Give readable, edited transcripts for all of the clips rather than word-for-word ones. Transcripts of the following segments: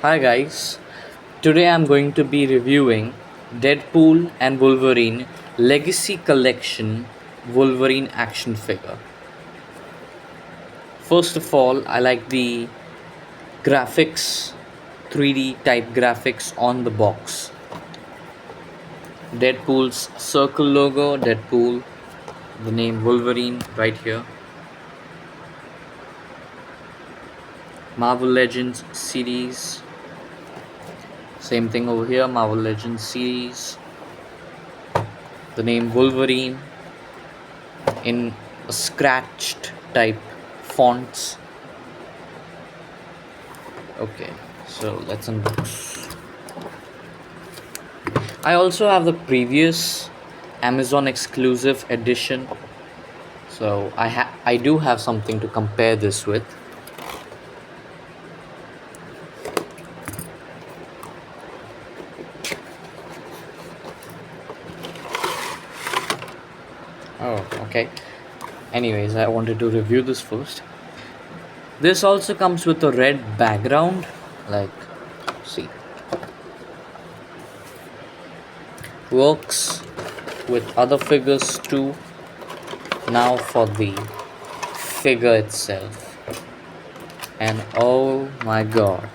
Hi guys, today I'm going to be reviewing Deadpool and Wolverine Legacy Collection Wolverine action figure. First of all, I like the graphics, 3D type graphics on the box. Deadpool's circle logo, Deadpool, the name Wolverine right here. Marvel Legends series, same thing over here, Marvel Legends series. The name Wolverine in a scratched type fonts. Okay, so let's unbox. I also have the previous Amazon exclusive edition, so I do have something to compare this with. Oh, okay. Anyways, I wanted to review this first. This also comes with a red background, like, see, works with other figures too. Now for the figure itself, and oh my god,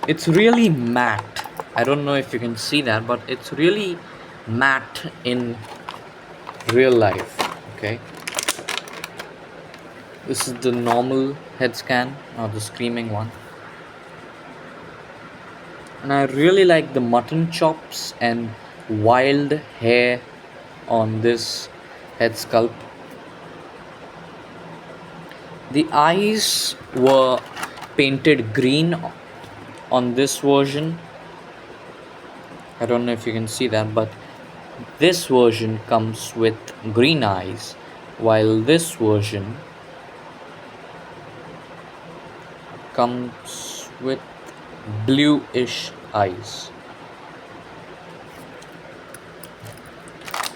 it's really matte. I don't know if you can see that, but it's really matte in real life. Okay, this is the normal head scan, or the screaming one, and I really like the mutton chops and wild hair on this head sculpt. The eyes were painted green on this version. I don't know if you can see that, but this version comes with green eyes, while this version comes with bluish eyes.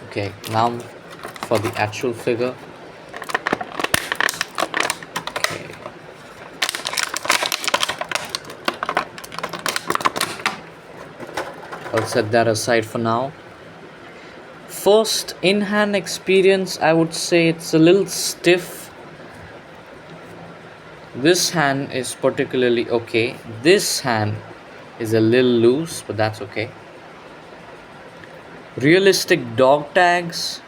Okay, now for the actual figure. Okay. I'll set that aside for now. First in-hand experience, I would say it's a little stiff. This hand is particularly okay. This hand is a little loose, but that's okay. Realistic dog tags,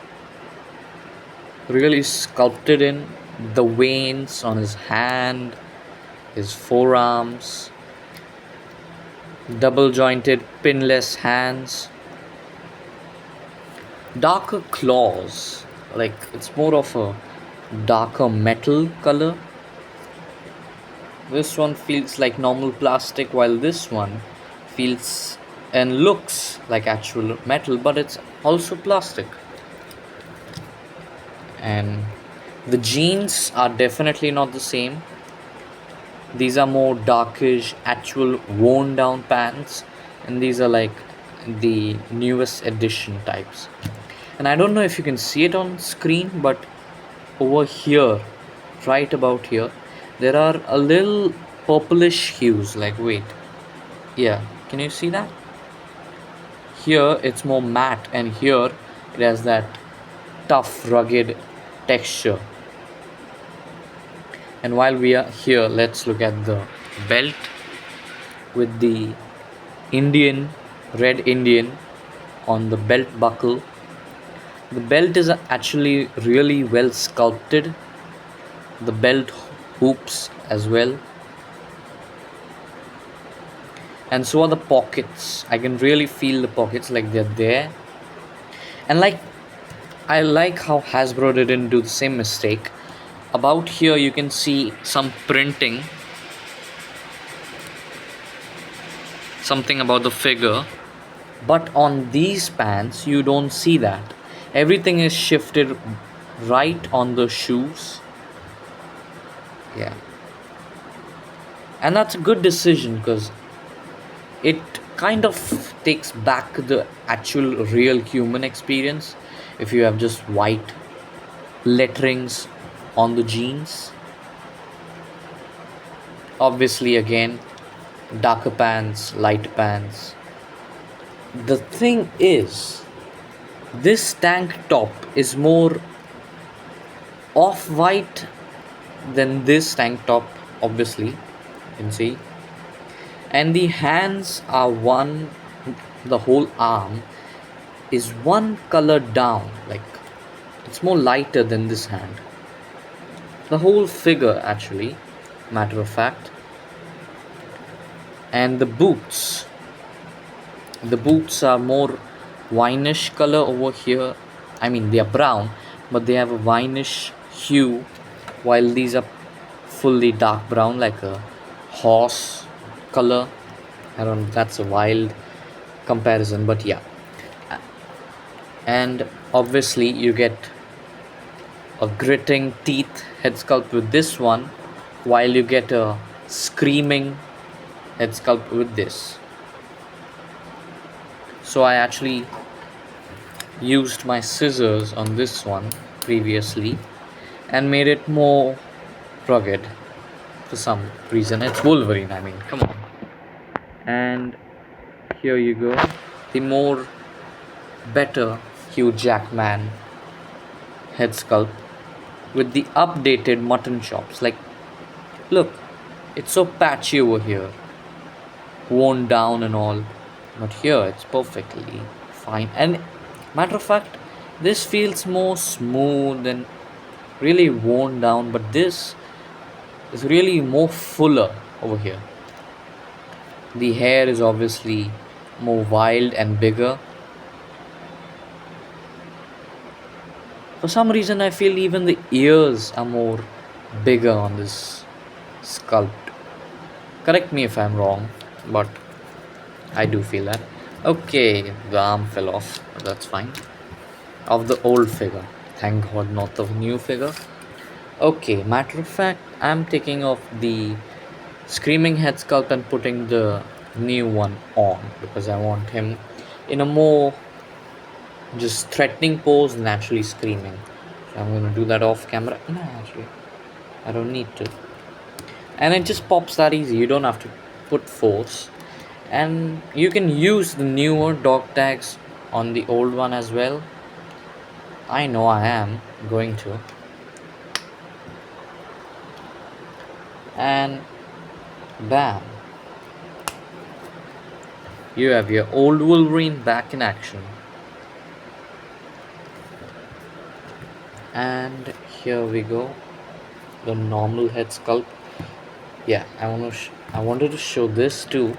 really sculpted in. The veins on his hand, his forearms, double jointed pinless hands, darker claws, like it's more of a darker metal color. This one feels like normal plastic, while this one feels and looks like actual metal, but it's also plastic. And the jeans are definitely not the same. These are more darkish, actual worn down pants, and these are like the newest edition types. And I don't know if you can see it on screen, but over here, right about here, there are a little purplish hues. Like, wait, yeah, can you see that? Here it's more matte, and here it has that tough, rugged texture. And while we are here, let's look at the belt with the Indian, red Indian on the belt buckle. The belt is actually really well sculpted. The belt hoops as well. And so are the pockets. I can really feel the pockets, like they're there. And like, I like how Hasbro didn't do the same mistake. About here you can see some printing, something about the figure, but on these pants you don't see that. Everything is shifted right on the shoes. Yeah, and that's a good decision because it kind of takes back the actual real human experience if you have just white letterings on the jeans. Obviously, again, darker pants, light pants. The thing is, this tank top is more off white than this tank top, obviously, you can see. And the hands are one, the whole arm is one color down, like it's more lighter than this hand. The whole figure, actually, matter of fact. And the boots are more winish color over here. I mean, they are brown, but they have a winish hue, while these are fully dark brown, like a horse color. I don't know, that's a wild comparison, but yeah. And obviously, you get a gritting teeth head sculpt with this one, while you get a screaming head sculpt with this. So I actually used my scissors on this one previously and made it more rugged for some reason. It's Wolverine, I mean, come on. And here you go, the more better Hugh Jackman head sculpt with the updated mutton chops. Like, look, it's so patchy over here, worn down and all, but here it's perfectly fine. And matter of fact, this feels more smooth and really worn down, but this is really more fuller over here. The hair is obviously more wild and bigger. For some reason, I feel even the ears are more bigger on this sculpt. Correct me if I'm wrong, but I do feel that. Okay, the arm fell off, but that's fine. Of the old figure. Thank God, not the new figure. Okay, matter of fact, I'm taking off the screaming head sculpt and putting the new one on because I want him in a more just threatening pose, naturally screaming. So I'm gonna do that off camera. No, actually, I don't need to. And it just pops that easy. You don't have to put force. And you can use the newer dog tags on the old one as well. I know I am going to. And bam. You have your old Wolverine back in action. And here we go, the normal head sculpt. Yeah, I wanted to show this too.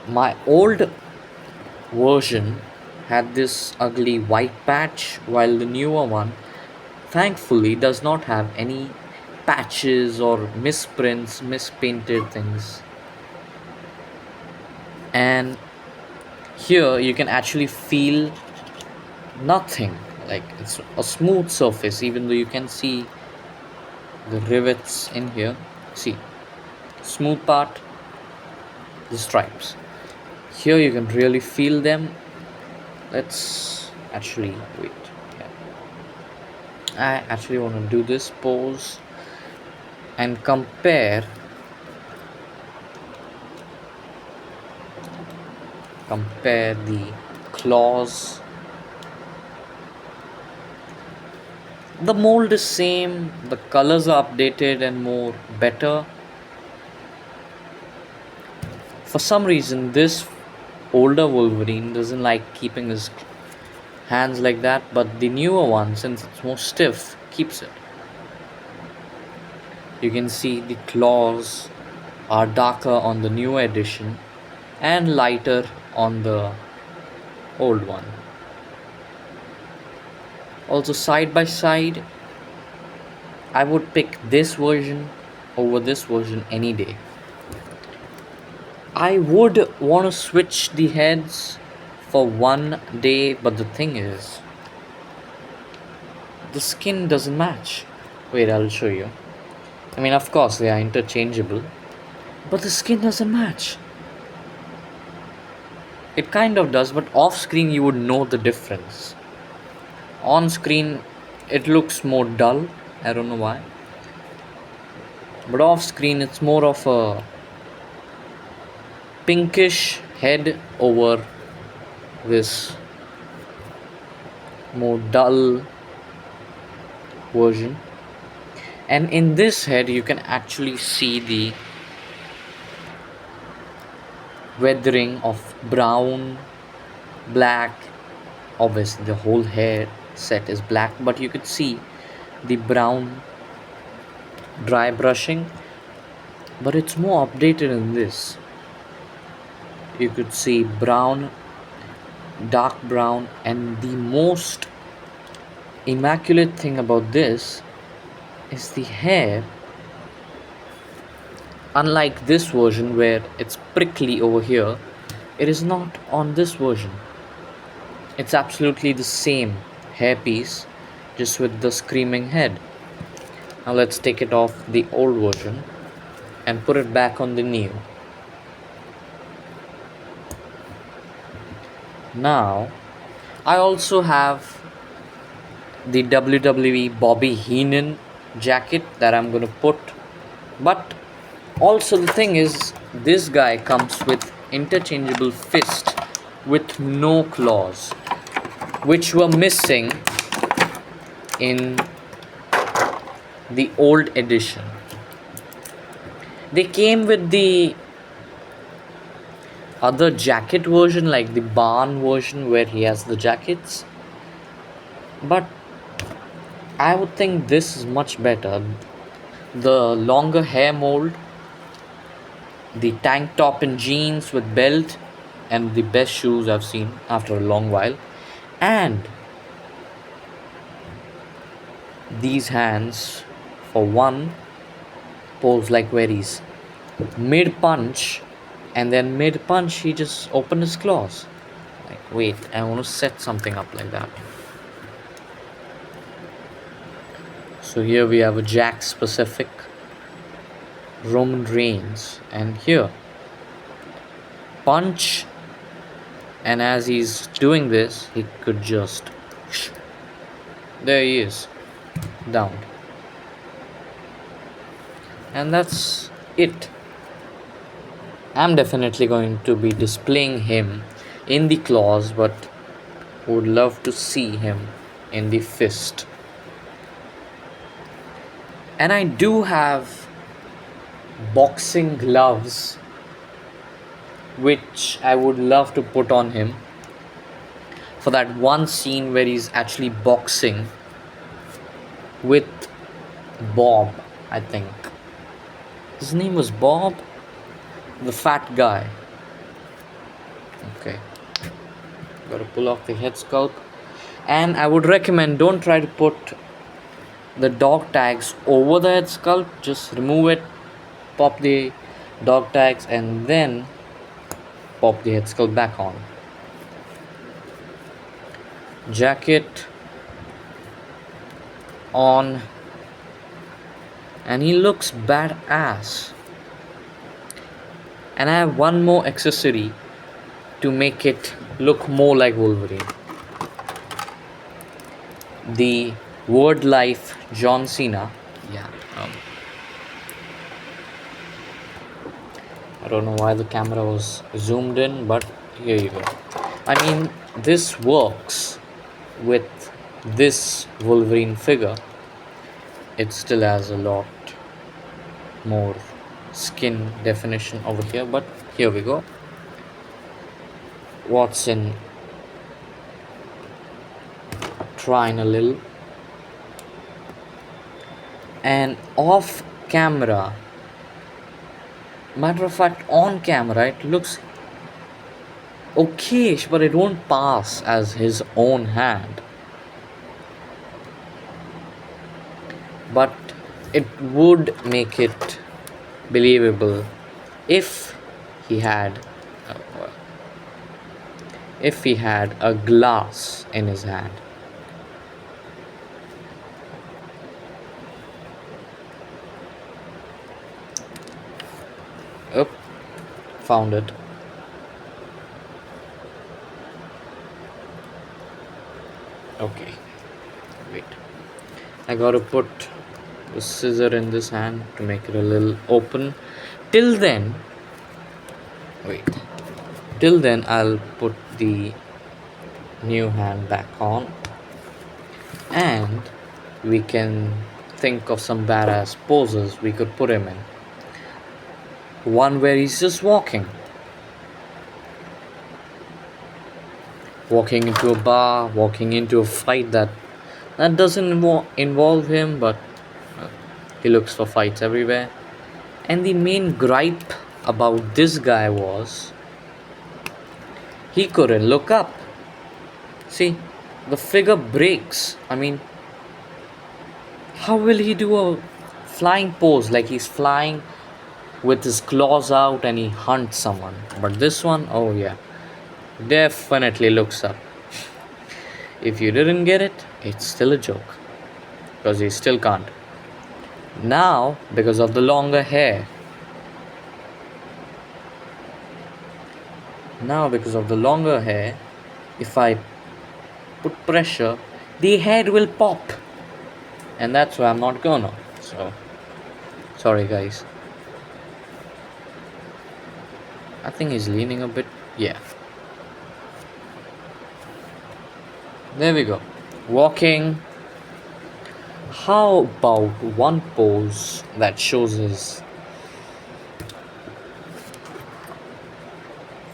My old version had this ugly white patch, while the newer one thankfully does not have any patches or misprints, mispainted things. And here you can actually feel nothing, like it's a smooth surface, even though you can see the rivets in here. See, smooth part, the stripes. Here you can really feel them. Let's actually wait. Yeah. I actually want to do this pose and compare the claws. The mold is same, the colors are updated and more better. For some reason, this older Wolverine doesn't like keeping his hands like that, but the newer one, since it's more stiff, keeps it. You can see the claws are darker on the new edition and lighter on the old one. Also, side by side, I would pick this version over this version any day. I would want to switch the heads for one day, but the thing is, the skin doesn't match. Wait, I'll show you. I mean, of course, they are interchangeable, but the skin doesn't match. It kind of does, but off screen, you would know the difference. On screen, it looks more dull. I don't know why. but off screen it's more of a pinkish head over this more dull version. And in this head you can actually see the weathering of brown, black. Obviously the whole hair set is black, but you could see the brown dry brushing, but it's more updated in this. You could see brown, dark brown, and the most immaculate thing about this is the hair. Unlike this version where it's prickly over here, it is not on this version. It's absolutely the same hairpiece, just with the screaming head. Now let's take it off the old version and put it back on the new. Now, I also have the WWE Bobby Heenan jacket that I'm gonna put, but also the thing is, this guy comes with interchangeable fist with no claws, which were missing in the old edition. They came with the other jacket version, like the barn version where he has the jackets, but I would think this is much better. The longer hair mold, the tank top and jeans with belt, and the best shoes I've seen after a long while, and these hands, for one, pose like where he's mid punch, and then mid punch he just opened his claws. Like, wait, I want to set something up like that. So here we have a Jax Pacific, Roman Reigns, and here punch, and as he's doing this he could just, there he is, down. And that's it. I'm definitely going to be displaying him in the claws, but would love to see him in the fist. And I do have boxing gloves, which I would love to put on him for that one scene where he's actually boxing with Bob, I think. His name was Bob, the fat guy. Okay, gotta pull off the head sculpt. And I would recommend, don't try to put the dog tags over the head sculpt, just remove it, pop the dog tags, and then pop the head sculpt back on. Jacket on, and he looks badass. And I have one more accessory to make it look more like Wolverine. The Word Life John Cena. Yeah. I don't know why the camera was zoomed in, but here you go. I mean, this works with this Wolverine figure. It still has a lot more skin definition over here, but here we go. Watson trying a little, and off camera, matter of fact on camera, it looks okayish, but it won't pass as his own hand. But it would make it believable if he had a glass in his hand. Oh, found it. Okay, wait, I gotta put the scissor in this hand to make it a little open. Till then, wait. Till then, I'll put the new hand back on, and we can think of some badass poses we could put him in. One where he's just walking into a bar, walking into a fight that doesn't involve him, but uh, he looks for fights everywhere. And the main gripe about this guy was he couldn't look up. See, the figure breaks. I mean, how will he do a flying pose like he's flying with his claws out and he hunts someone? But this one, oh yeah, definitely looks up. If you didn't get it, it's still a joke because he still can't. Now, because of the longer hair, if I put pressure, the head will pop, and that's why I'm not gonna. So, sorry guys. I think he's leaning a bit. Yeah. There we go. Walking. How about one pose that shows his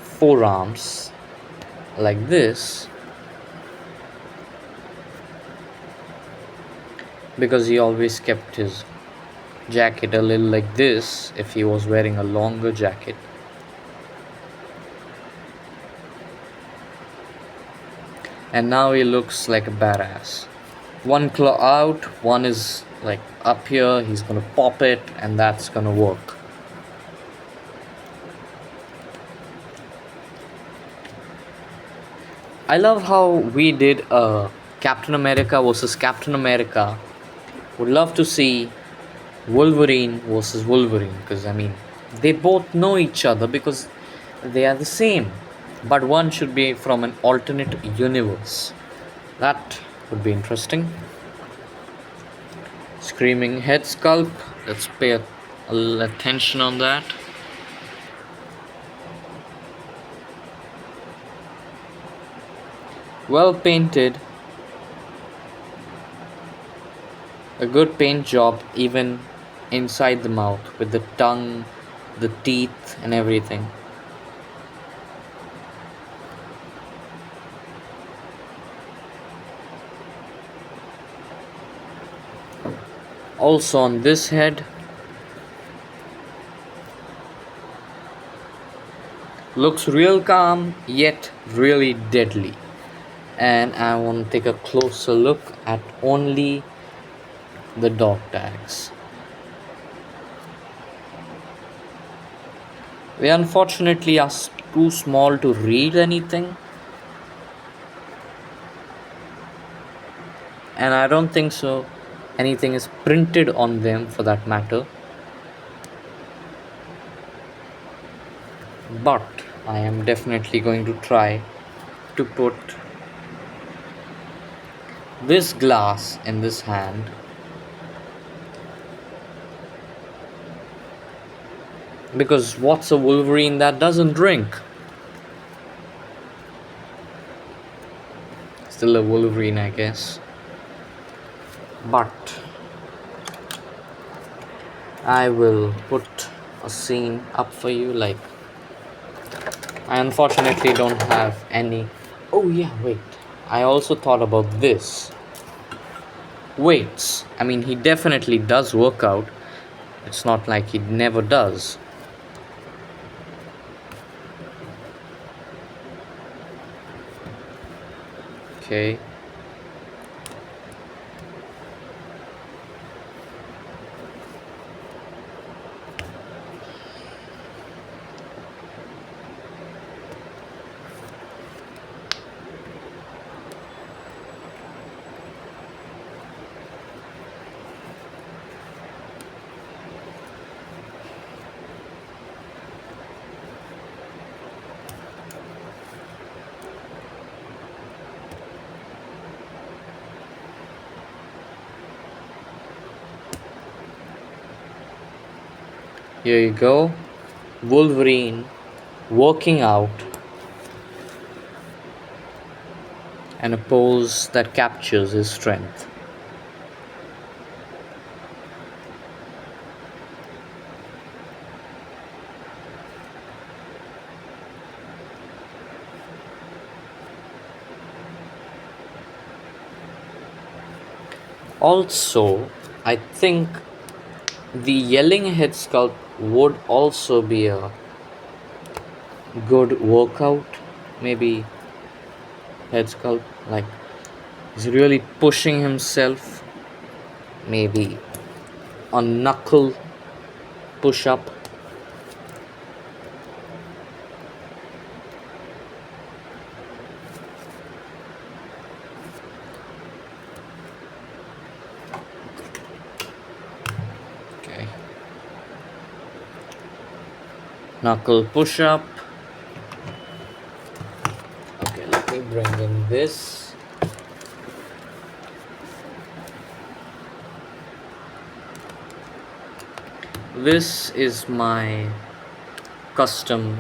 forearms like this? Because he always kept his jacket a little like this if he was wearing a longer jacket. And now he looks like a badass. One claw out, one is like up here, he's gonna pop it, and that's gonna work. I love how we did a Captain America versus Captain America. Would love to see Wolverine versus Wolverine, because I mean, they both know each other because they are the same, but one should be from an alternate universe. That would be interesting. Screaming head sculpt, let's pay a little attention on that. Well painted. A good paint job even inside the mouth with the tongue, the teeth and everything. Also on this head, looks real calm yet really deadly. And I want to take a closer look at only the dog tags. They unfortunately are too small to read anything, and I don't think so anything is printed on them for that matter. But I am definitely going to try to put this glass in this hand, because what's a Wolverine that doesn't drink? Still a Wolverine, I guess. But I will put a scene up for you. Like, I unfortunately don't have any. Oh yeah, wait, I also thought about this. Weights. I mean, he definitely does work out. It's not like he never does. Okay. Here you go. Wolverine working out and a pose that captures his strength. Also, I think the yelling head sculpt would also be a good workout. Maybe head sculpt, like he's really pushing himself. Maybe a knuckle push up. Okay. Knuckle push up. Okay, let me bring in this. This is my custom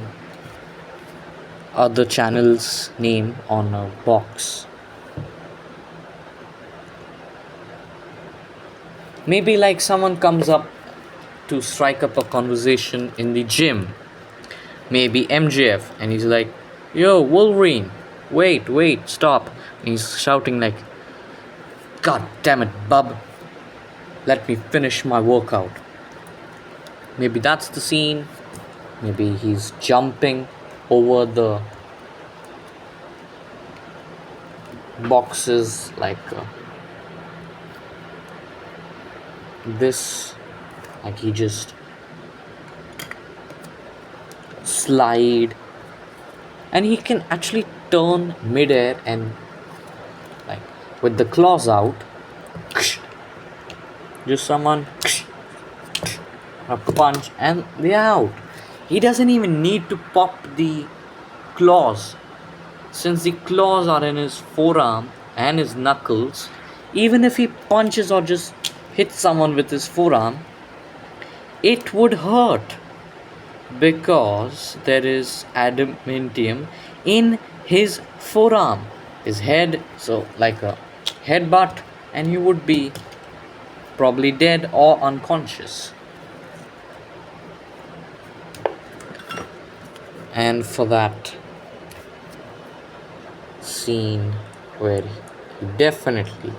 other channel's name on a box. Maybe like someone comes up to strike up a conversation in the gym. Maybe MJF, and he's like, "Yo, Wolverine, wait, stop." And he's shouting like, "God damn it, bub. Let me finish my workout." Maybe that's the scene. Maybe he's jumping over the boxes like this. Like he just slide, and he can actually turn midair and like with the claws out, just someone a punch and they're out. He doesn't even need to pop the claws, since the claws are in his forearm and his knuckles. Even if he punches or just hits someone with his forearm, it would hurt because there is adamantium in his forearm, his head. So, like a headbutt, and he would be probably dead or unconscious. And for that scene where he definitely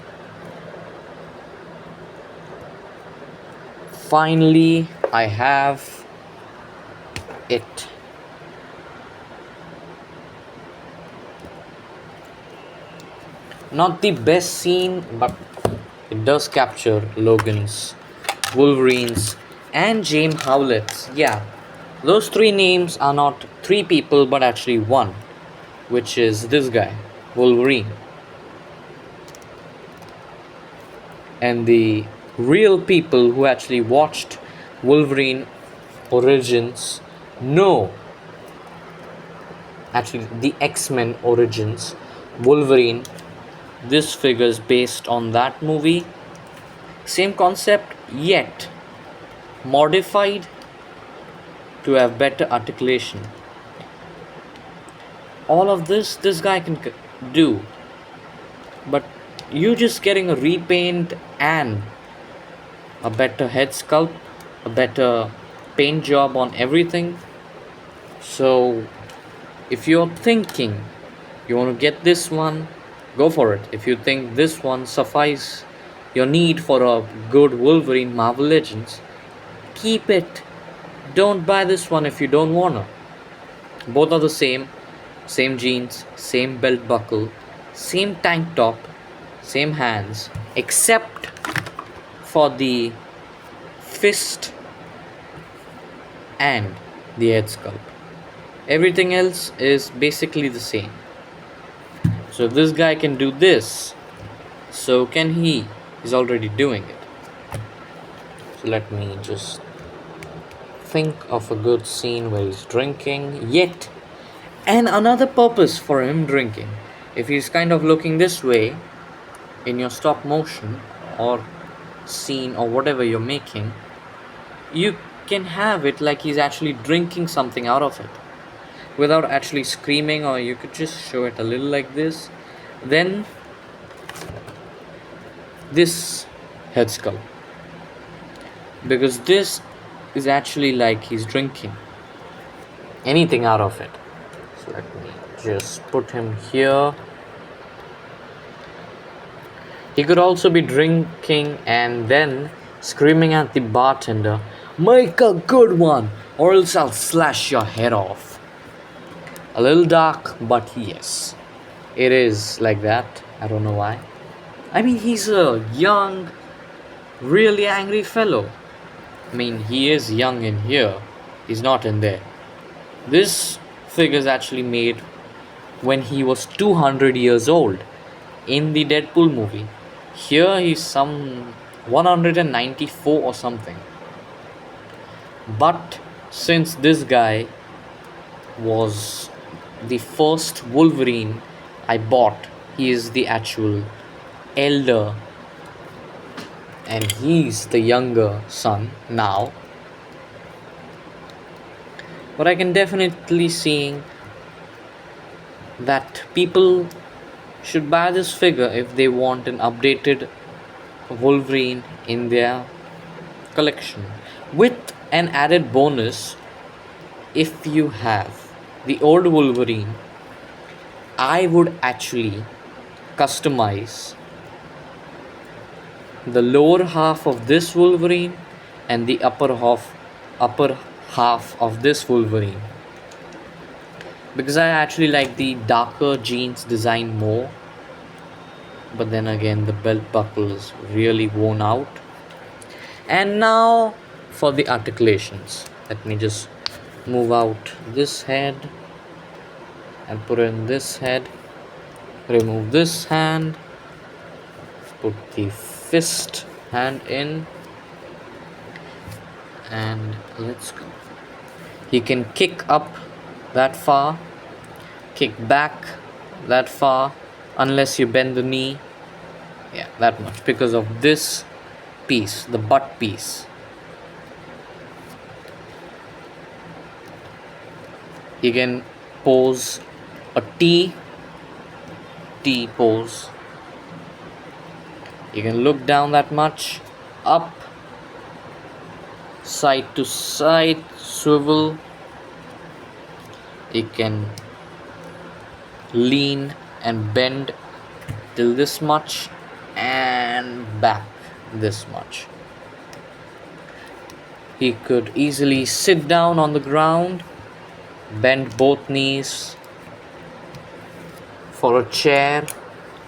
finally I have it. Not the best scene, but it does capture Logan's, Wolverine's, and James Howlett's. Yeah, those three names are not three people, but actually one, which is this guy, Wolverine. And the real people who actually watched Wolverine Origins know, actually, the X-Men Origins, Wolverine, this figure is based on that movie. Same concept, yet modified to have better articulation. All of this guy can do, but you just getting a repaint and a better head sculpt, a better paint job on everything. So if you're thinking you want to get this one, go for it. If you think this one suffice your need for a good Wolverine Marvel Legends, keep it. Don't buy this one if you don't wanna. Both are the same jeans, same belt buckle, same tank top, same hands, except for the fist and the head sculpt. Everything else is basically the same. So if this guy can do this, so can he. He's already doing it. So let me just think of a good scene where he's drinking, yet and another purpose for him drinking. If he's kind of looking this way in your stop motion or scene or whatever you're making, you can have it like he's actually drinking something out of it without actually screaming, or you could just show it a little like this. Then this head sculpt, because this is actually like he's drinking anything out of it. So let me just put him here. He could also be drinking and then screaming at the bartender, "Make a good one, or else I'll slash your head off." A little dark, but yes, it is like that. I don't know why. I mean, he's a young, really angry fellow. I mean, he is young in here, he's not in there. This figure is actually made when he was 200 years old in the Deadpool movie. Here he's some 194 or something. But since this guy was the first Wolverine I bought, he is the actual elder and he's the younger son now. But I can definitely see that people should buy this figure if they want an updated Wolverine in their collection. With an added bonus, if you have the old Wolverine, I would actually customize the lower half of this Wolverine and the upper half of this Wolverine, because I actually like the darker jeans design more. But then again, the belt buckle is really worn out. And now for the articulations. Let me just move out this head and put in this head. Remove this hand. Put the fist hand in. And let's go. He can kick up that far, kick back that far, unless you bend the knee. Yeah, that much, because of this piece, the butt piece. You can pose a T pose. You can look down that much, up, side to side, swivel. You can lean and bend till this much and back this much. He could easily sit down on the ground, bend both knees for a chair,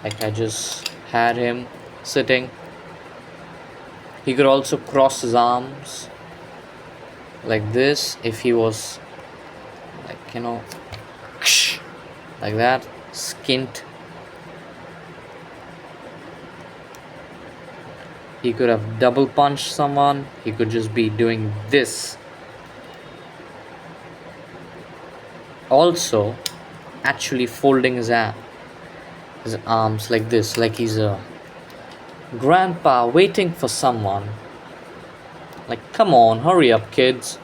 like I just had him sitting. He could also cross his arms like this if he was like, like that, skint. He could have double punched someone. He could just be doing this. Also, actually folding his arms like this, like he's a grandpa waiting for someone. Like, come on, hurry up, kids.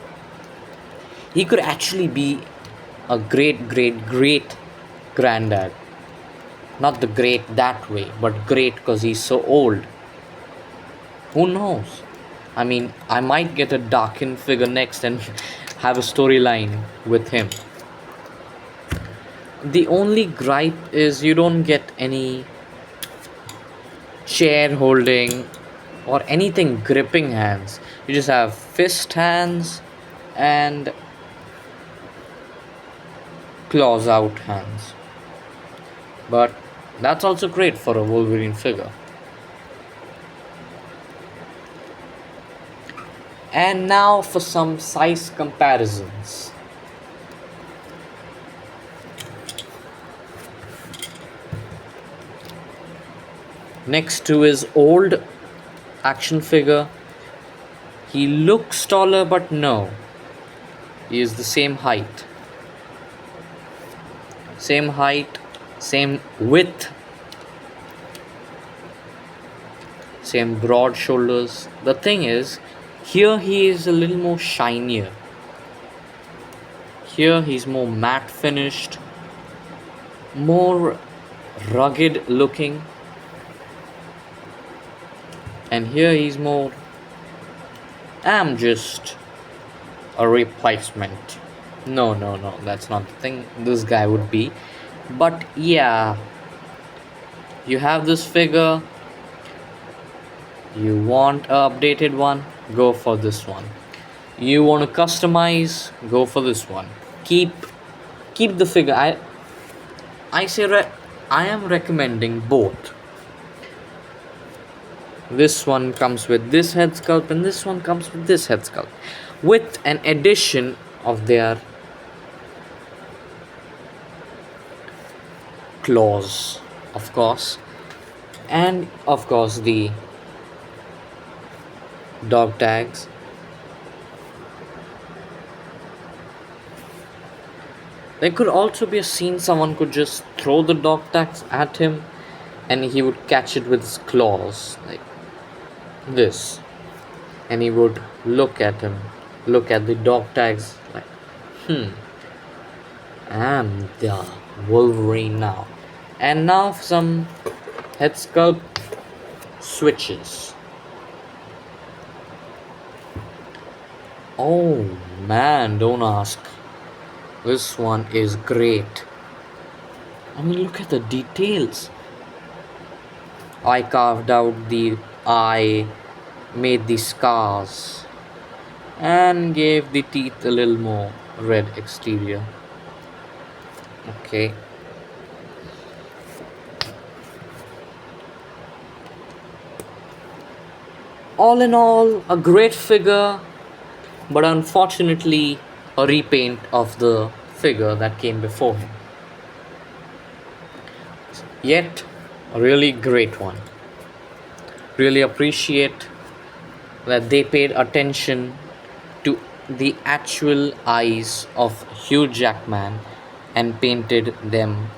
He could actually be a great granddad. Not the great that way, but great because he's so old. Who knows? I mean, I might get a darkened figure next and have a storyline with him. The only gripe is you don't get any chair holding or anything gripping hands. You just have fist hands and claws out hands. But that's also great for a Wolverine figure. And now for some size comparisons. Next to his old action figure, he looks taller, but no, he is the same height. Same height, same width, same broad shoulders. The thing is, Here he is a little more shinier. Here he's more matte finished, more rugged looking, and here he's more, I'm just a replacement. No, no, no, that's not the thing this guy would be. But yeah, you have this figure, you want a updated one, go for this one. You want to customize, go for this one. Keep the figure. I say I am recommending both. This one comes with this head sculpt and this one comes with this head sculpt, with an addition of their claws, of course, and of course the dog tags. There could also be a scene someone could just throw the dog tags at him and he would catch it with his claws, like this. And he would look at the dog tags, like, I'm the Wolverine now. And now some head sculpt switches. Oh man, don't ask. This one is great. I mean, look at the details. I carved out the eye, made the scars, and gave the teeth a little more red exterior. Okay. All in all, a great figure, but unfortunately, a repaint of the figure that came before him. Yet, a really great one. Really appreciate that they paid attention to the actual eyes of Hugh Jackman and painted them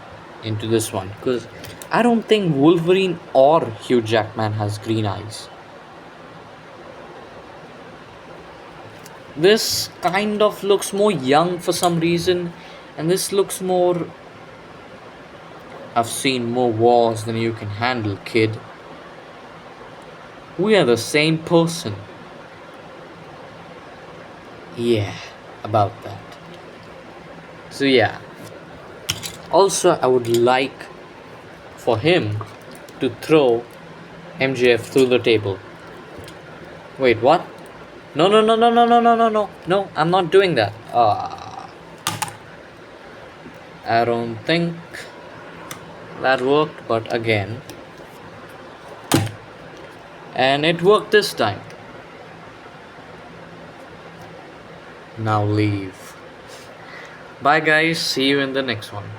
into this one. Because I don't think Wolverine or Hugh Jackman has green eyes. This kind of looks more young for some reason, and this looks more, I've seen more wars than you can handle, kid. We are the same person. Yeah, about that. So yeah. Also, I would like for him to throw MJF through the table. Wait, what? No, no, no, no, no, no, no, no, no. No, I'm not doing that. I don't think that worked, but again. And it worked this time. Now leave. Bye, guys. See you in the next one.